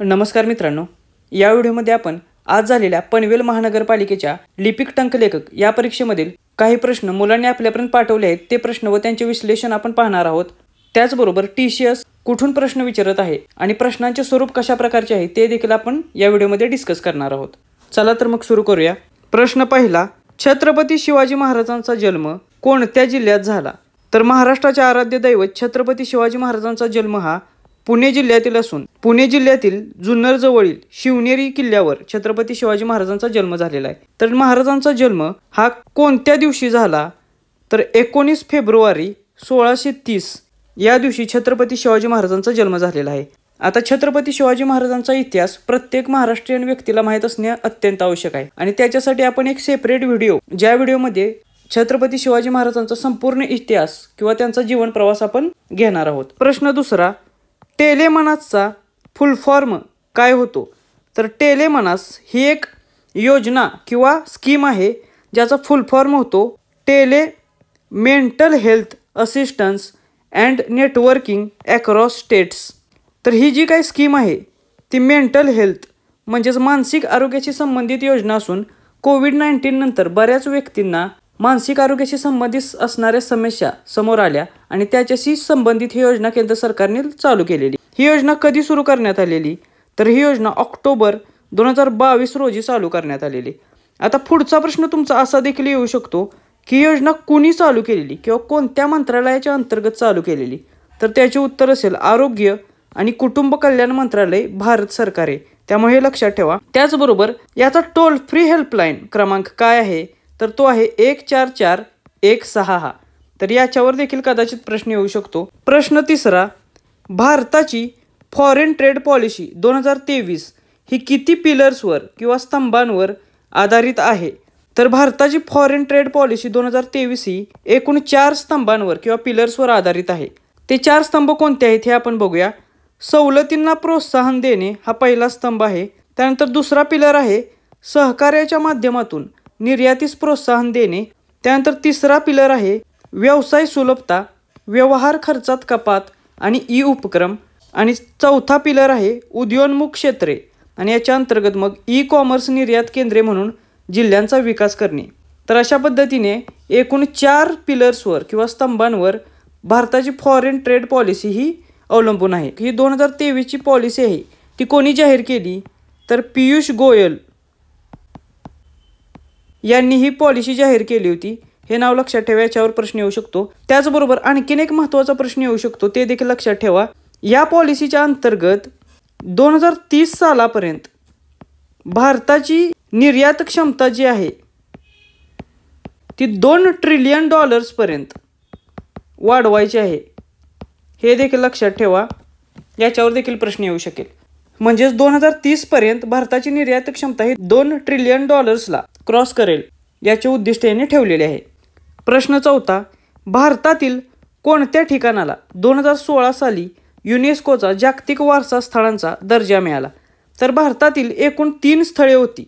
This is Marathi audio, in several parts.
नमस्कार मित्रांनो, या व्हिडिओमध्ये आपण आज झालेल्या पनवेल महानगरपालिकेच्या लिपिक टंकलेखक या परीक्षेमधील काही प्रश्न मुलांनी आपल्यापर्यंत पाठवले आहेत ते प्रश्न व त्यांचे विश्लेषण आपण पाहणार आहोत। त्याचबरोबर TCS कुठून प्रश्न विचारत आहे आणि प्रश्नांचे स्वरूप कशा प्रकारचे आहे ते देखील आपण या व्हिडिओमध्ये डिस्कस करणार आहोत। चला तर मग सुरू करूया। प्रश्न पहिला, छत्रपती शिवाजी महाराजांचा जन्म कोणत्या जिल्ह्यात झाला? तर महाराष्ट्राचे आराध्य दैवत छत्रपती शिवाजी महाराजांचा जन्म हा पुणे जिल्ह्यातील असून पुणे जिल्ह्यातील जुन्नर जवळील शिवनेरी किल्ल्यावर छत्रपती शिवाजी महाराजांचा जन्म झालेला आहे। तर महाराजांचा जन्म हा कोणत्या दिवशी झाला? तर 19 फेब्रुवारी 1630 या दिवशी छत्रपती शिवाजी महाराजांचा जन्म झालेला आहे। आता छत्रपती शिवाजी महाराजांचा इतिहास प्रत्येक महाराष्ट्रीयन व्यक्तीला माहीत असणे अत्यंत आवश्यक आहे आणि त्याच्यासाठी आपण एक सेपरेट व्हिडिओ, ज्या व्हिडिओमध्ये छत्रपती शिवाजी महाराजांचा संपूर्ण इतिहास किंवा त्यांचा जीवन प्रवास आपण घेणार आहोत। प्रश्न दुसरा, टेलेमनासचा फुल फॉर्म काय होतो? तर टेलेमनास ही एक योजना किंवा स्कीम आहे ज्याचा फुल फॉर्म होतो tele mental health assistance and networking across states. तर ही जी काही स्कीम आहे ती मेंटल हेल्थ म्हणजेच मानसिक आरोग्याशी संबंधित योजना असून कोविड-19 नंतर बऱ्याच व्यक्तींना मानसिक आरोग्याशी संबंधित असणाऱ्या समस्या समोर आल्या आणि त्याच्याशी संबंधित ही योजना केंद्र सरकारने चालू केलेली। ही योजना कधी सुरू करण्यात आलेली? तर ही योजना ऑक्टोबर 2022 रोजी चालू करण्यात आलेली। आता पुढचा प्रश्न तुमचा असा देखील येऊ शकतो की ही योजना कुणी चालू केलेली किंवा कोणत्या मंत्रालयाच्या अंतर्गत चालू केलेली? तर त्याचे उत्तर असेल आरोग्य आणि कुटुंब कल्याण मंत्रालय, भारत सरकार आहे। त्यामुळे हे लक्षात ठेवा। त्याचबरोबर याचा टोल फ्री हेल्पलाईन क्रमांक काय आहे? तर तो आहे 144166। तर याच्यावर देखील कदाचित प्रश्न येऊ शकतो। प्रश्न तिसरा, भारताची फॉरेन ट्रेड पॉलिसी 2023 ही किती पिलर्सवर किंवा स्तंभांवर आधारित आहे? तर भारताची फॉरेन ट्रेड पॉलिसी 2023 ही एकूण 4 स्तंभांवर किंवा पिलर्सवर आधारित आहे। ते 4 स्तंभ कोणते आहेत हे आपण बघूया। सवलतींना प्रोत्साहन देणे हा पहिला स्तंभ आहे। त्यानंतर दुसरा पिलर आहे सहकार्याच्या माध्यमातून निर्यातीस प्रोत्साहन देणे। त्यानंतर तिसरा पिलर आहे व्यवसाय सुलभता, व्यवहार खर्चात कपात आणि उपक्रम। आणि चौथा पिलर आहे उद्योन्मुख क्षेत्रे आणि याच्या अंतर्गत मग कॉमर्स निर्यात केंद्रे म्हणून जिल्ह्यांचा विकास करणे। तर अशा पद्धतीने एकूण 4 पिलर्सवर किंवा स्तंभांवर भारताची फॉरेन ट्रेड पॉलिसी ही अवलंबून आहे। ही 2023 ची पॉलिसी आहे ती कोणी जाहीर केली? तर पियुष गोयल यांनी ही पॉलिसी जाहीर केली होती। हे नाव लक्षात ठेवा, याच्यावर प्रश्न येऊ शकतो। त्याचबरोबर आणखीन एक महत्त्वाचा प्रश्न येऊ शकतो ते देखील लक्षात ठेवा। या पॉलिसीच्या अंतर्गत 2030 सालापर्यंत भारताची निर्यात क्षमता जी आहे ती $2 ट्रिलियन पर्यंत वाढवायची आहे। हे देखील लक्षात ठेवा, याच्यावर देखील प्रश्न येऊ शकेल। म्हणजेच 2030 पर्यंत भारताची निर्यात क्षमता ही $2 ट्रिलियन ला क्रॉस करेल याचे उद्दिष्ट यांनी ठेवलेले आहे। प्रश्न चौथा, भारतातील कोणत्या ठिकाणाला 2016 साली युनेस्कोचा जागतिक वारसा स्थळांचा दर्जा मिळाला? तर भारतातील एकूण 3 स्थळे होती,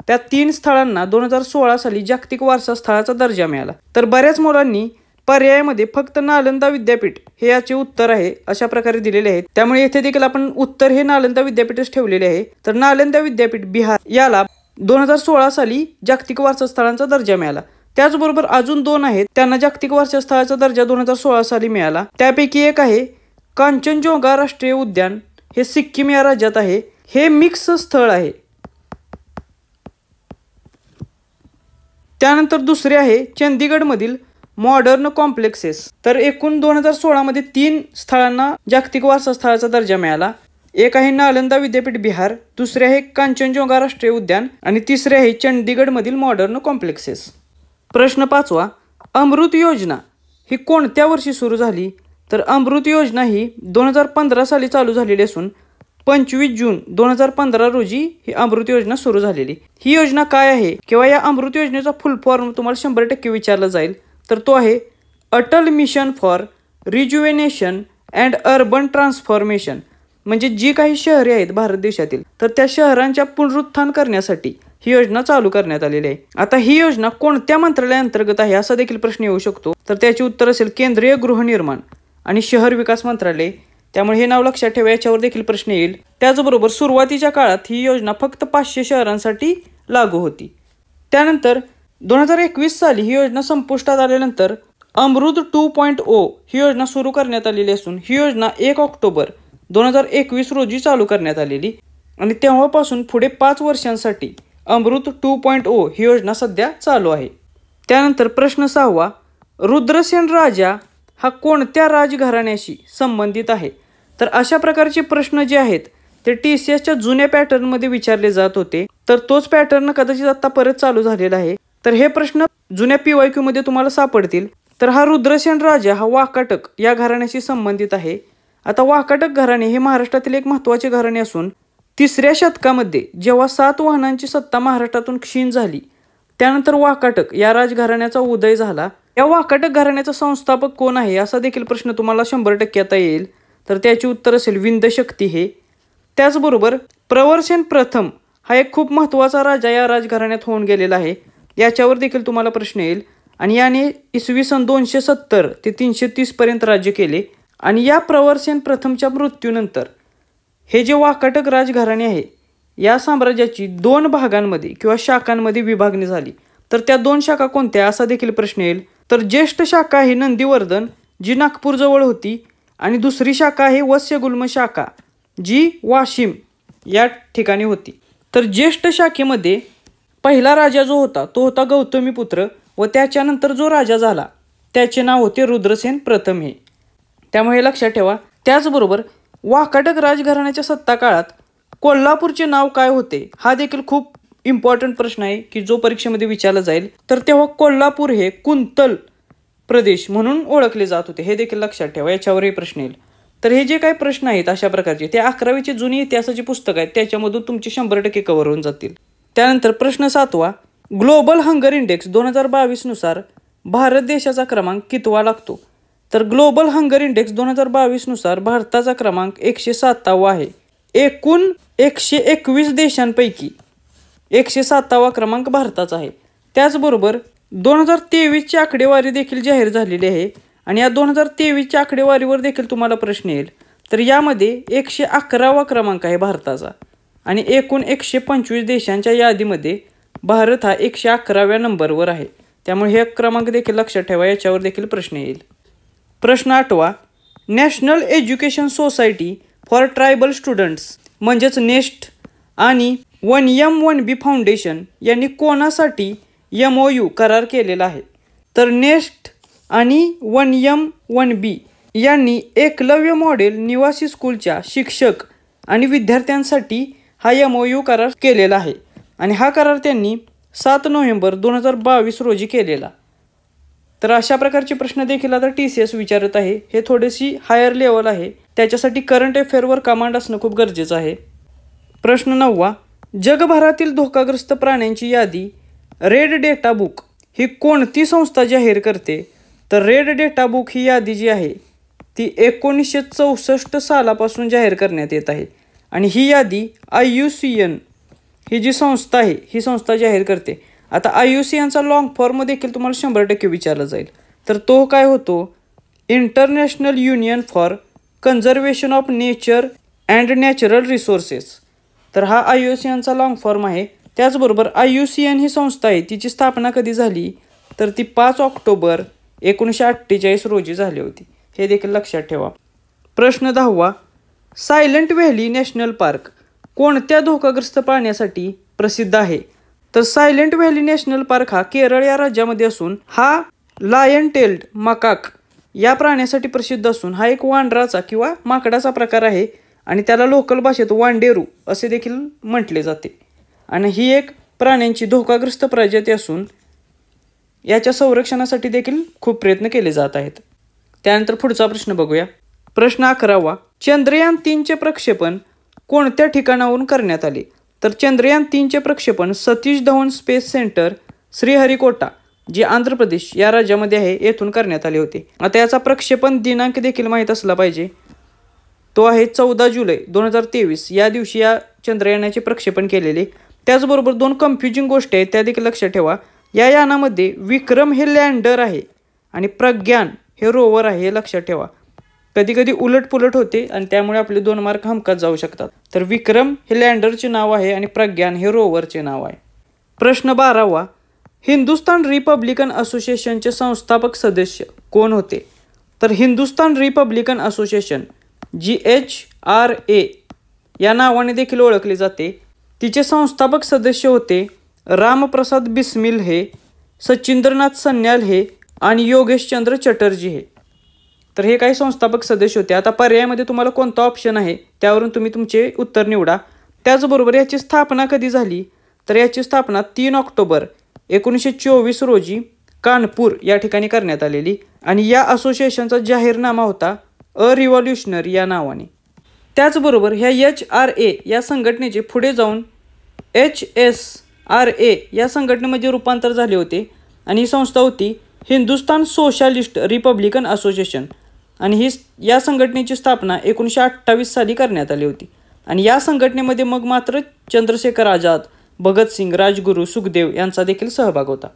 त्या 3 स्थळांना 2016 साली जागतिक वारसा स्थळाचा दर्जा मिळाला। तर बऱ्याच मुलांनी पर्यायामध्ये फक्त नालंदा विद्यापीठ हे याचे उत्तर आहे अशा प्रकारे दिलेले आहे। त्यामुळे येथे देखील आपण उत्तर हे नालंदा विद्यापीठच ठेवलेले आहे। तर नालंदा विद्यापीठ बिहार याला 2016 साली जागतिक वारसा स्थळांचा दर्जा मिळाला। त्याचबरोबर अजून 2 आहेत त्यांना जागतिक वारसा स्थळाचा दर्जा 2016 साली मिळाला। त्यापैकी एक आहे कांचनजोंगा राष्ट्रीय उद्यान, हे सिक्कीम या राज्यात आहे। हे मिक्स स्थळ आहे। त्यानंतर दुसरे आहे चंदीगडमधील मॉडर्न कॉम्प्लेक्सेस। तर एकूण 2016 मध्ये 3 स्थळांना जागतिक वारसा स्थळाचा दर्जा मिळाला। एक आहे नालंदा विद्यापीठ बिहार, दुसरे आहे कांचनजोंगा राष्ट्रीय उद्यान आणि तिसरे आहे चंदीगडमधील मॉडर्न कॉम्प्लेक्सेस। प्रश्न 5वा, अमृत योजना ही कोणत्या वर्षी सुरू झाली? तर अमृत योजना ही 2015 साली चालू झालेली असून 25 जून 2015 रोजी ही अमृत योजना सुरू झालेली। ही योजना काय आहे किंवा या अमृत योजनेचा फुल फॉर्म तुम्हाला 100% विचारला जाईल। तर तो आहे Atal mission for rejuvenation and urban transformation. म्हणजे जी काही शहरे आहेत भारत देशातील तर त्या शहरांच्या पुनरुत्थान करण्यासाठी ही योजना चालू करण्यात आलेली आहे। आता ही योजना कोणत्या मंत्रालयाअंतर्गत आहे असा देखील प्रश्न येऊ शकतो। तर त्याचे उत्तर असेल केंद्रीय गृहनिर्माण आणि शहर विकास मंत्रालय, त्यामुळे हे नाव लक्षात ठेवा, याच्यावर देखील प्रश्न येईल. त्याचबरोबर सुरुवातीच्या काळात ही योजना फक्त 500 शहरांसाठी लागू होती. त्यानंतर 2021 साली ही योजना संपुष्टात आल्यानंतर अमृत 2.0 ही योजना सुरू करण्यात आलेली असून ही योजना 1 ऑक्टोबर 2021 रोजी चालू करण्यात आलेली आणि तेव्हापासून पुढे 5 वर्षांसाठी अमृत 2.0 ही योजना सध्या चालू आहे. त्यानंतर प्रश्न 6, रुद्रसेन राजा हा कोणत्या राजघराण्याशी संबंधित आहे? तर अशा प्रकारचे प्रश्न जे आहेत ते TCSच्या जुन्या पॅटर्नमध्ये विचारले जात होते, तर तोच पॅटर्न कदाचित आता परत चालू झालेला आहे. तर हे प्रश्न जुन्या PYQ मध्ये तुम्हाला सापडतील. तर हा रुद्रसेन राजा हा वाकाटक या घराण्याशी संबंधित आहे. आता वाकाटक घराणे हे महाराष्ट्रातील एक महत्त्वाचे घराणे असून 3ऱ्या शतकामध्ये जेव्हा सातवाहनांची सत्ता महाराष्ट्रातून क्षीण झाली त्यानंतर वाकाटक या राजघराण्याचा उदय झाला. या वाकाटक घराण्याचा संस्थापक कोण आहे असा देखील प्रश्न तुम्हाला 100% आता येईल. तर त्याचे उत्तर असेल विंध्यशक्ती हे. त्याचबरोबर प्रवरसेन प्रथम हा एक खूप महत्त्वाचा राजा या राजघराण्यात होऊन गेलेला आहे, याच्यावर देखील तुम्हाला प्रश्न येईल. आणि याने इसवी सन 270 ते 330 पर्यंत राज्य केले. आणि या प्रवरसेन प्रथमच्या मृत्यूनंतर हे जे वाकाटक राजघराणे आहे या साम्राज्याची 2 भागांमध्ये किंवा शाखांमध्ये विभागणी झाली. तर त्या 2 शाखा कोणत्या असा देखील प्रश्न येईल. तर ज्येष्ठ शाखा आहे नंदीवर्धन जी नागपूर जवळ होती आणि दुसरी शाखा आहे वत्स्यगुल्म शाखा जी वाशिम या ठिकाणी होती. तर ज्येष्ठ शाखेमध्ये पहिला राजा जो होता तो होता गौतमीपुत्र व त्याच्यानंतर जो राजा झाला त्याचे नाव होते रुद्रसेन प्रथम हे. त्यामुळे हे लक्षात ठेवा. त्याचबरोबर वाकाटक राजघराण्याच्या सत्ता काळात कोल्हापूरचे नाव काय होते हा देखील खूप इम्पॉर्टंट प्रश्न आहे की जो परीक्षेमध्ये विचारला जाईल. तर तेव्हा कोल्हापूर हे कुंतल प्रदेश म्हणून ओळखले जात होते, हे देखील लक्षात ठेवा, याच्यावरही प्रश्न येईल. तर हे जे काही प्रश्न आहेत अशा प्रकारचे ते 11वीचे जुनी इतिहासाचे पुस्तक आहेत त्याच्यामधून तुमचे 100% कव्हर होऊन जातील. त्यानंतर प्रश्न 7, ग्लोबल हंगर इंडेक्स 2022 नुसार भारत देशाचा क्रमांक कितवा लागतो? तर ग्लोबल हंगर इंडेक्स 2022 नुसार भारताचा क्रमांक 107वा आहे. एकूण 121 देशांपैकी 107वा क्रमांक भारताचा आहे. त्याचबरोबर 2023ची आकडेवारी देखील जाहीर झालेली आहे आणि या 2023च्या आकडेवारीवर देखील तुम्हाला प्रश्न येईल. तर यामध्ये 111वा क्रमांक आहे भारताचा आणि एकूण 125 देशांच्या यादीमध्ये भारत हा 111व्या नंबरवर आहे. त्यामुळे हे क्रमांक देखील लक्षात ठेवा, याच्यावर देखील प्रश्न येईल. प्रश्न 8, national education society for tribal students म्हणजेच नेस्ट आणि 1M1B फाउंडेशन यांनी कोणासाठी MOU करार केलेला आहे? तर नेस्ट आणि 1M1B यांनी एकलव्य मॉडेल निवासी स्कूलच्या शिक्षक आणि विद्यार्थ्यांसाठी हा MOU करार केलेला आहे आणि हा करार त्यांनी 7 नोव्हेंबर 2022 रोजी केलेला. तर अशा प्रकारचे प्रश्न देखील आता TCS विचारत आहे. हे थोडीशी हायर लेवल आहे, त्याच्यासाठी करंट अफेअरवर कमांड असणं खूप गरजेचं आहे. प्रश्न 9, जगभरातील धोकाग्रस्त प्राण्यांची यादी रेड डेटा बुक ही कोणती संस्था जाहीर करते? तर रेड डेटा बुक ही यादी जी आहे ती 1964 सालापासून जाहीर करण्यात येत आहे आणि ही यादी IUCN ही जी संस्था आहे ही संस्था जाहीर करते. आता IUCNचा लॉंग फॉर्म देखील तुम्हाला 100% विचारला जाईल. तर तो काय होतो? International union for conservation of nature and natural resources. तर हा IUCNचा लॉंग फॉर्म आहे. त्याचबरोबर IUCN ही संस्था आहे तिची स्थापना कधी झाली? तर ती 5 ऑक्टोबर 1948 रोजी झाली होती, हे देखील लक्षात ठेवा. प्रश्न 10, सायलेंट व्हॅली नॅशनल पार्क कोणत्या धोकाग्रस्त प्राण्यासाठी प्रसिद्ध आहे? तर सायलेंट व्हॅली नॅशनल पार्क हा केरळ या राज्यामध्ये असून हा लायन टेल्ड मकाक या प्राण्यासाठी प्रसिद्ध असून हा एक वानराचा किंवा माकडाचा प्रकार आहे आणि त्याला लोकल भाषेत वांडेरू असे देखील म्हटले जाते आणि ही एक प्राण्यांची धोकाग्रस्त प्रजाती असून याच्या संरक्षणासाठी देखील खूप प्रयत्न केले जात आहेत. त्यानंतर पुढचा प्रश्न बघूया. प्रश्न 11, चंद्रयान 3चे प्रक्षेपण कोणत्या ठिकाणावरून करण्यात आले? तर चंद्रयान 3चे प्रक्षेपण सतीश धवन स्पेस सेंटर श्रीहरिकोटा जे आंध्र प्रदेश या राज्यामध्ये आहे येथून करण्यात आले होते. आता याचा प्रक्षेपण दिनांक देखील माहीत असला पाहिजे. तो आहे 14 जुलै 2023 या दिवशी या चंद्रयानाचे प्रक्षेपण केलेले. त्याचबरोबर 2 कन्फ्युजिंग गोष्टी आहेत त्या देखील लक्षात ठेवा. या यानामध्ये विक्रम हे लँडर आहे आणि प्रज्ञान हे रोवर आहे, हे लक्षात ठेवा. कधी कधी उलट पुलट होते आणि त्यामुळे आपले 2 मार्क हमखास जाऊ शकतात. तर विक्रम हे लँडरचे नाव आहे आणि प्रज्ञान हे रोवरचे नाव आहे. प्रश्न 12वा, हिंदुस्थान रिपब्लिकन असोसिएशनचे संस्थापक सदस्य कोण होते? तर हिंदुस्थान रिपब्लिकन असोसिएशन GHRA या नावाने देखील ओळखले जाते. तिचे संस्थापक सदस्य होते रामप्रसाद बिस्मिल हे, सचिंद्रनाथ सन्याल हे आणि योगेशचंद्र चटर्जी हे. तर हे काही संस्थापक सदस्य होते. आता पर्यायामध्ये तुम्हाला कोणता ऑप्शन आहे त्यावरून तुम्ही तुमचे उत्तर निवडा. त्याचबरोबर याची स्थापना कधी झाली? तर याची स्थापना 3 ऑक्टोबर 1924 रोजी कानपूर या ठिकाणी करण्यात आलेली आणि या असोसिएशनचा जाहीरनामा होता अ रिव्हॉल्युशनरी या नावाने. त्याचबरोबर ह्या HRA या संघटनेचे पुढे जाऊन HSRA या संघटनेमध्ये रूपांतर झाले होते आणि ही संस्था होती हिंदुस्थान सोशलिस्ट रिपब्लिकन असोसिएशन आणि या संघटनेची स्थापना 1928 साली करण्यात आली होती. आणि या संघटनेमध्ये मग मात्र चंद्रशेखर आझाद, भगतसिंग, राजगुरू, सुखदेव यांचा देखील सहभाग होता.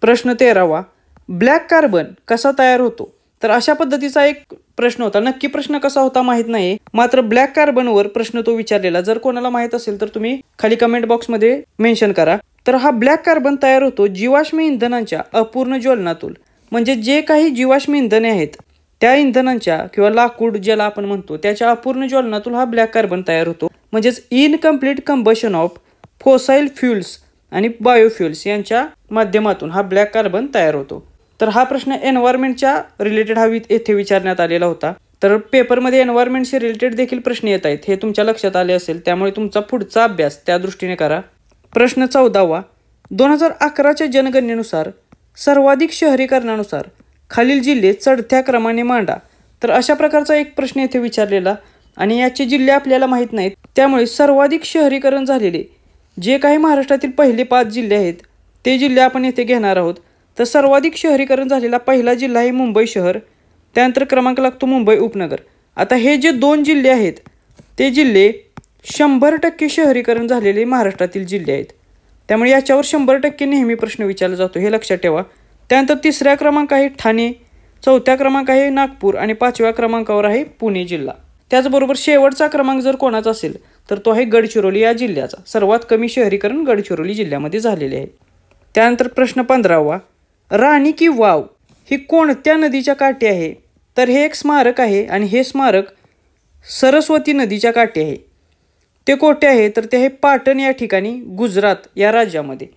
प्रश्न 13वा, ब्लॅक कार्बन कसा तयार होतो? तर अशा पद्धतीचा एक प्रश्न होता. नक्की प्रश्न कसा होता माहीत नाही, मात्र ब्लॅक कार्बनवर प्रश्न तो विचारलेला. जर कोणाला माहीत असेल तर तुम्ही खाली कमेंट बॉक्समध्ये मेन्शन करा. तर हा ब्लॅक कार्बन तयार होतो जीवाश्म इंधनांच्या अपूर्ण ज्वलनातून. म्हणजे जे काही जीवाश्म इंधने आहेत त्या इंधनांच्या किंवा लाकूड ज्याला आपण म्हणतो त्याच्या अपूर्ण ज्वलनातून हा ब्लॅक कार्बन तयार होतो. म्हणजेच इनकम्प्लीट कंबशन ऑफ फॉसाईल फ्युल्स आणि बायोफ्युल्स यांच्या माध्यमातून हा ब्लॅक कार्बन तयार होतो. तर हा प्रश्न एन्व्हायरमेंटच्या रिलेटेड येथे विचारण्यात आलेला होता. तर पेपरमध्ये एन्व्हायरमेंटशी रिलेटेड देखील प्रश्न येत आहेत हे तुमच्या लक्षात आले असेल, त्यामुळे तुमचा पुढचा अभ्यास त्या दृष्टीने करा. प्रश्न 14वा, 2011च्या जनगणनेनुसार सर्वाधिक शहरीकरणानुसार खालील जिल्हे चढत्या क्रमाने मांडा. तर अशा प्रकारचा एक प्रश्न येथे विचारलेला आणि याचे जिल्हे आपल्याला माहीत नाहीत, त्यामुळे सर्वाधिक शहरीकरण झालेले जे काही महाराष्ट्रातील पहिले 5 जिल्हे आहेत ते जिल्हे आपण येथे घेणार आहोत. तर सर्वाधिक शहरीकरण झालेला पहिला जिल्हा आहे मुंबई शहर, त्यानंतर क्रमांक लागतो मुंबई उपनगर. आता हे जे 2 जिल्हे आहेत ते जिल्हे 100% शहरीकरण झालेले महाराष्ट्रातील जिल्हे आहेत, त्यामुळे याच्यावर 100% नेहमी प्रश्न विचारला जातो, हे लक्षात ठेवा. त्यानंतर 3रा क्रमांक आहे ठाणे, 4थ्या क्रमांक आहे नागपूर आणि 5व्या क्रमांकावर आहे पुणे जिल्हा. त्याचबरोबर शेवटचा क्रमांक जर कोणाचा असेल तर तो आहे गडचिरोली या जिल्ह्याचा. सर्वात कमी शहरीकरण गडचिरोली जिल्ह्यामध्ये झालेले आहे. त्यानंतर प्रश्न 15वा, राणी की वाव ही कोणत्या नदीच्या काठी आहे? तर हे एक स्मारक आहे आणि हे स्मारक सरस्वती नदीच्या काठी आहे. ते कोठे आहे? तर ते आहे पाटण या ठिकाणी, गुजरात या राज्यामध्ये.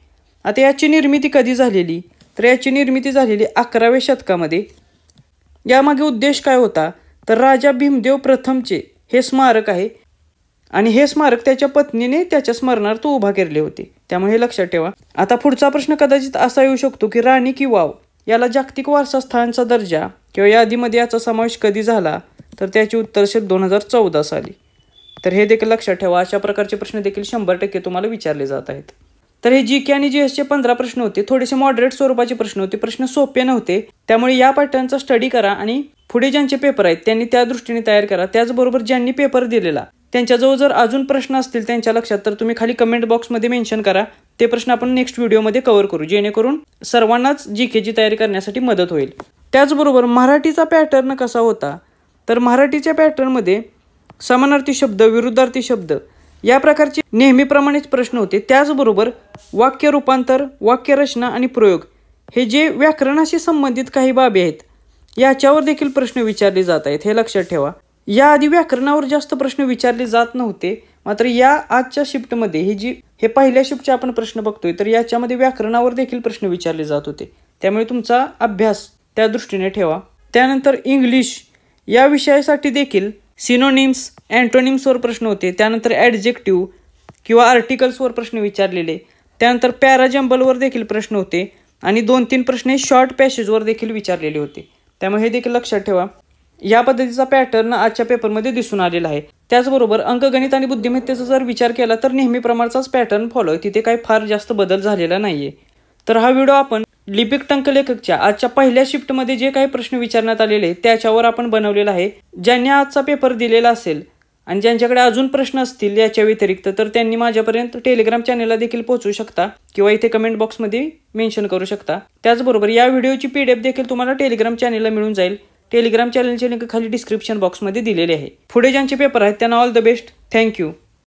आता याची निर्मिती कधी झालेली? तर याची निर्मिती झालेली 11व्या शतकामध्ये. यामागे उद्देश काय होता? तर राजा भीमदेव प्रथमचे हे स्मारक आहे आणि हे स्मारक त्याच्या पत्नीने त्याच्या स्मरणार्थ उभा केले होते, त्यामुळे हे लक्षात ठेवा. आता पुढचा प्रश्न कदाचित असा येऊ शकतो की राणी की वाव याला जागतिक वारसा स्थानाचा दर्जा किंवा यादीमध्ये याचा समावेश कधी झाला? तर त्याचे उत्तर असेल 2014 साली. तर हे देखील लक्षात ठेवा. अशा प्रकारचे प्रश्न देखील 100% तुम्हाला विचारले जात आहेत. तर हे GK आणि GSचे 15 प्रश्न होते. थोडेसे मॉडरेट स्वरूपाचे प्रश्न होते, प्रश्न सोपे नव्हते, त्यामुळे या पाठांचा स्टडी करा आणि पुढे ज्यांचे पेपर आहेत त्यांनी त्या दृष्टीने तयार करा. त्याचबरोबर ज्यांनी पेपर दिलेला त्यांच्याजवळ जर अजून प्रश्न असतील त्यांच्या लक्षात तर तुम्ही खाली कमेंट बॉक्समध्ये मेन्शन करा. ते प्रश्न आपण नेक्स्ट व्हिडिओमध्ये कव्हर करू, जेणेकरून सर्वांनाच GKची तयारी करण्यासाठी मदत होईल. त्याचबरोबर मराठीचा पॅटर्न कसा होता? तर मराठीच्या पॅटर्नमध्ये समानार्थी शब्द, विरुद्धार्थी शब्द या प्रकारचे नेहमीप्रमाणेच प्रश्न होते. त्याचबरोबर वाक्य रूपांतर, वाक्यरचना आणि प्रयोग हे जे व्याकरणाशी संबंधित काही बाबी आहेत याच्यावर देखील प्रश्न विचारले जात आहेत, हे लक्षात ठेवा. याआधी व्याकरणावर जास्त प्रश्न विचारले जात नव्हते, मात्र या आजच्या शिफ्टमध्ये हे पहिल्या शिफ्टचे आपण प्रश्न बघतोय तर याच्यामध्ये व्याकरणावर देखील प्रश्न विचारले जात होते, त्यामुळे तुमचा अभ्यास त्या दृष्टीने ठेवा. त्यानंतर इंग्लिश या विषयासाठी देखील सिनोनिम्स, अँटोनिम्सवर प्रश्न होते. त्यानंतर ॲडजेक्टिव्ह किंवा आर्टिकल्सवर प्रश्न विचारलेले. त्यानंतर पॅराजंबलवर देखील प्रश्न होते आणि 2-3 प्रश्न शॉर्ट पॅसेजवर देखील विचारलेले होते, त्यामुळे हे देखील लक्षात ठेवा. या पद्धतीचा पॅटर्न आजच्या पेपरमध्ये दिसून आलेला आहे. त्याचबरोबर अंकगणित आणि बुद्धिमत्तेचा जर विचार केला तर नेहमीप्रमाणेचाच पॅटर्न फॉलो आहे, तिथे काही फार जास्त बदल झालेला नाहीये. तर हा व्हिडिओ आपण लिपिक टंकलेखकच्या आजच्या पहिल्या शिफ्टमध्ये जे काही प्रश्न विचारण्यात आलेले त्याच्यावर आपण बनवलेला आहे. ज्यांनी आजचा पेपर दिलेला असेल आणि ज्यांच्याकडे अजून प्रश्न असतील याच्या व्यतिरिक्त तर त्यांनी माझ्यापर्यंत टेलिग्राम चॅनलला देखील पोहोचू शकता किंवा इथे कमेंट बॉक्समध्ये मेन्शन करू शकता. त्याचबरोबर या व्हिडिओची PDF देखील तुम्हाला टेलिग्राम चॅनलला मिळून जाईल. टेलिग्राम चॅनलचे लिंक खाली डिस्क्रिप्शन बॉक्समध्ये दिलेले आहे. पुढे ज्यांचे पेपर आहेत त्यांना ऑल द बेस्ट. थँक्यू.